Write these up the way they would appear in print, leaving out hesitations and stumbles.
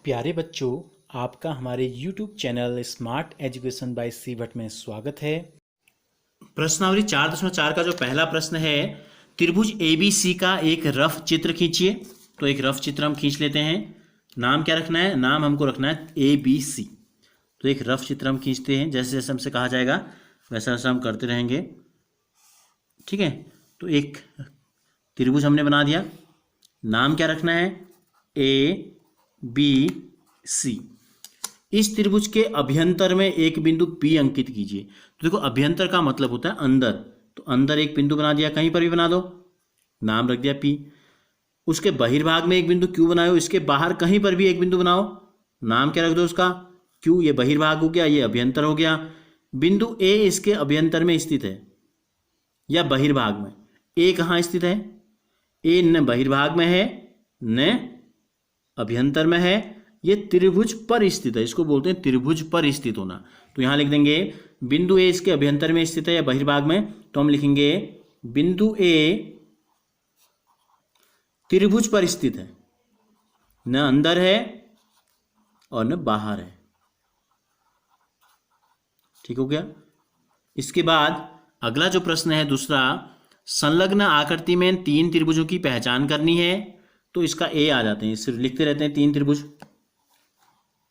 प्यारे बच्चों, आपका हमारे YouTube channel smart education by C Bhatt में स्वागत है। प्रश्नावली 4.4 का जो पहला प्रश्न है, त्रिभुज ABC का एक रफ चित्र खींचिए। तो एक रफ चित्र हम खींच लेते हैं। नाम क्या रखना है? नाम हमको रखना है ABC। तो एक रफ चित्र हम खींचते हैं, जैसे जैसे हमसे कहा जाएगा वैसा वैसा हम करते रहेंगे। ठीक है, तो एक त्रिभुज हमने बना दिया। नाम क्या रखना है? ABC। इस त्रिभुज के अभ्यंतर में एक बिंदु P अंकित कीजिए। तो देखो, अभ्यंतर का मतलब होता है अंदर। तो अंदर एक बिंदु बना दिया, कहीं पर भी बना दो, नाम रख दिया P। उसके बहिर्भाग में एक बिंदु Q बनाओ, इसके बाहर कहीं पर भी एक बिंदु बनाओ, नाम क्या रख दो उसका? Q। ये बहिर्भाग हो गया, ये अभ्यंतर हो गया। बिंदु A इसके अभ्यंतर में स्थित है या बहिर्भाग में। A कहाँ स्थित है? A न बहिर्भाग में है न अभ्यंतर में है, ये त्रिभुज पर स्थित है। इसको बोलते हैं त्रिभुज पर स्थित होना। तो यहां लिख देंगे बिंदु A इसके अभ्यंतर में स्थित है या बहिर्भाग में, तो हम लिखेंगे बिंदु A त्रिभुज पर स्थित है, न अंदर है और न बाहर है। ठीक हो गया। इसके बाद अगला जो प्रश्न है दूसरा, संलग्न आकृति में 3 त्रिभुजों की पहचान करनी है। तो इसका A आ जाते हैं, सिर्फ लिखते रहते हैं 3 त्रिभुज।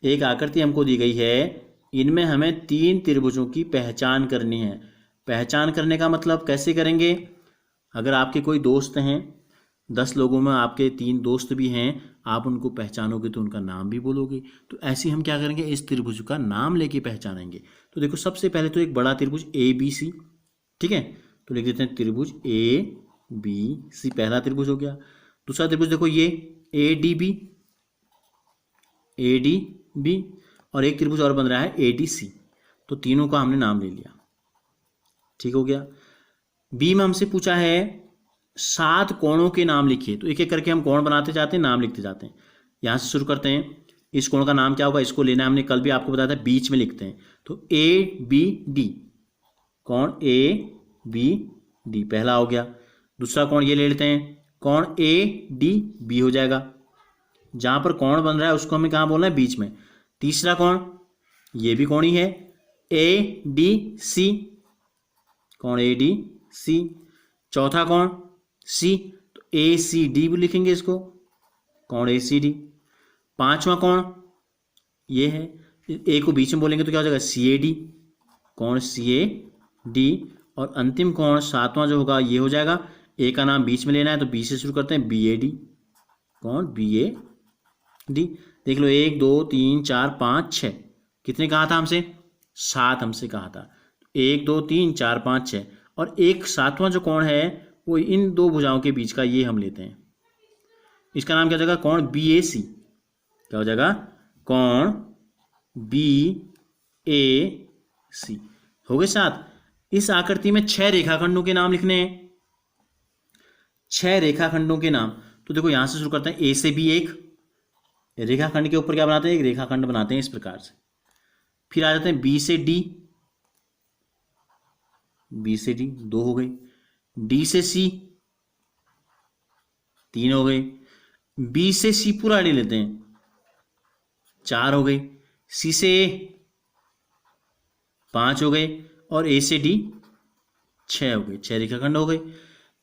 एक आकृति हमको दी गई है, इनमें हमें 3 त्रिभुजों की पहचान करनी है। पहचान करने का मतलब कैसे करेंगे? अगर आपके कोई दोस्त हैं, 10 लोगों में आपके 3 दोस्त भी हैं, आप उनको पहचानोगे तो उनका नाम भी बोलोगे। तो ऐसे हम क्या करेंगे? इस त्रिभुज का नाम लेके पहचानेंगे। तो देखो, सबसे पहले तो एक बड़ा त्रिभुज ABC, ठीक है, तो लिख देते हैं त्रिभुज ABC, पहला त्रिभुज हो गया। दूसरा त्रिभुज देखो, ये ADB और एक त्रिभुज और बन रहा है ADC। तो तीनों का हमने नाम ले लिया। ठीक हो गया। B में हमसे पूछा है 7 कोणों के नाम लिखिए। तो एक एक करके हम कोण बनाते जाते हैं, नाम लिखते जाते हैं। यहां से शुरू करते हैं। इस कोण का नाम क्या होगा? इसको लेना है हमने, कल भी आपको बताया था, बीच में लिखते हैं। तो ABD, कोण ABD पहला हो गया। दूसरा कोण ये ले लेते हैं, कोण ADB हो जाएगा। जहां पर कोण बन रहा है उसको हमें कहाँ बोलना है? बीच में। तीसरा कोण ये भी कोण ही है, ADC, कोण ADC। चौथा कोण C, तो ACD भी लिखेंगे इसको, कोण ACD। पांचवा कोण ये है, A को बीच में बोलेंगे तो क्या हो जाएगा? CAD, कोण CAD। और अंतिम कोण 7वां जो होगा ये हो जाएगा, A का नाम बीच में लेना है तो B से शुरू करते हैं, BAD, कोण BAD। देख लो, 1 2 3 4 5 6, कितने कहा था हमसे? 7 हमसे कहा था। 1 2 3 4 5 6, और एक 7वां जो कोण है वो इन 2 भुजाओं के बीच का, ये हम लेते हैं। इसका नाम क्या हो जाएगा? कोण BAC। क्या हो जाएगा? कोण BAC। हो गए 7। इस आकृति में 6 रेखाखंडों के नाम लिखने हैं। 6 रेखाखंडों के नाम। तो देखो, यहां से शुरू करते हैं। A से B एक रेखाखंड के ऊपर क्या बनाते हैं? एक रेखाखंड बनाते हैं इस प्रकार से। फिर आ जाते हैं B से D, B से D 2 हो गए। D से C 3 हो गए। B से C पूरा ले लेते हैं, 4 हो गए। C से A 5 हो गए, और A से D 6 हो गए। 6 रेखाखंड हो गए।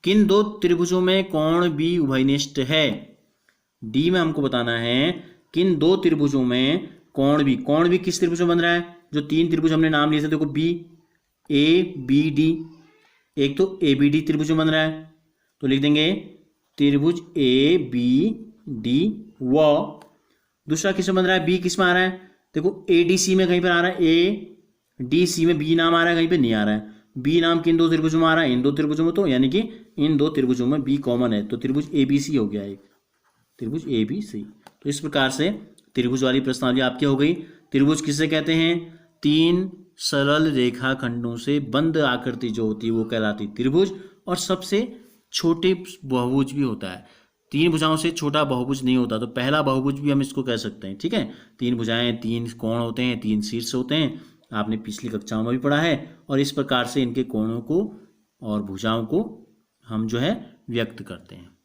किन 2 त्रिभुजों में कोण B उभयनिष्ठ है? D में हमको बताना है किन 2 त्रिभुजों में कोण B किस त्रिभुज में बन रहा है? जो 3 त्रिभुज हमने नाम लिए थे, देखो, BABD, एक तो ABD त्रिभुज में बन रहा है, तो लिख देंगे त्रिभुज ABD। व दूसरा किस में बन रहा है? B किस में आ रहा है? देखो, ADC में कहीं पर आ रहा है, ADC में B नाम आ रहा है, कहीं पर नहीं आ रहा है। B नाम किन 2 त्रिभुजों में आ रहा है? इन 2 त्रिभुजों में। तो यानी कि इन 2 त्रिभुजों में B कॉमन है, तो त्रिभुज ABC हो गया, एक त्रिभुज ABC। तो इस प्रकार से त्रिभुज वाली प्रश्नावली आपकी हो गई। त्रिभुज किसे कहते हैं? 3 सरल रेखाखंडों से बंद आकृति जो होती है वो कहलाती त्रिभुज। और सबसे छोटे बहुभुज भी होता है, 3 भुजाओं से छोटा बहुभुज नहीं होता, तो पहला बहुभुज भी हम इसको कह सकते हैं। ठीक है, 3 भुजाएं, 3 कोण होते हैं, 3 शीर्ष होते हैं, आपने पिछली कक्षाओं में भी पढ़ा है। और इस प्रकार से इनके कोणों को और भुजाओं को हम जो है व्यक्त करते हैं।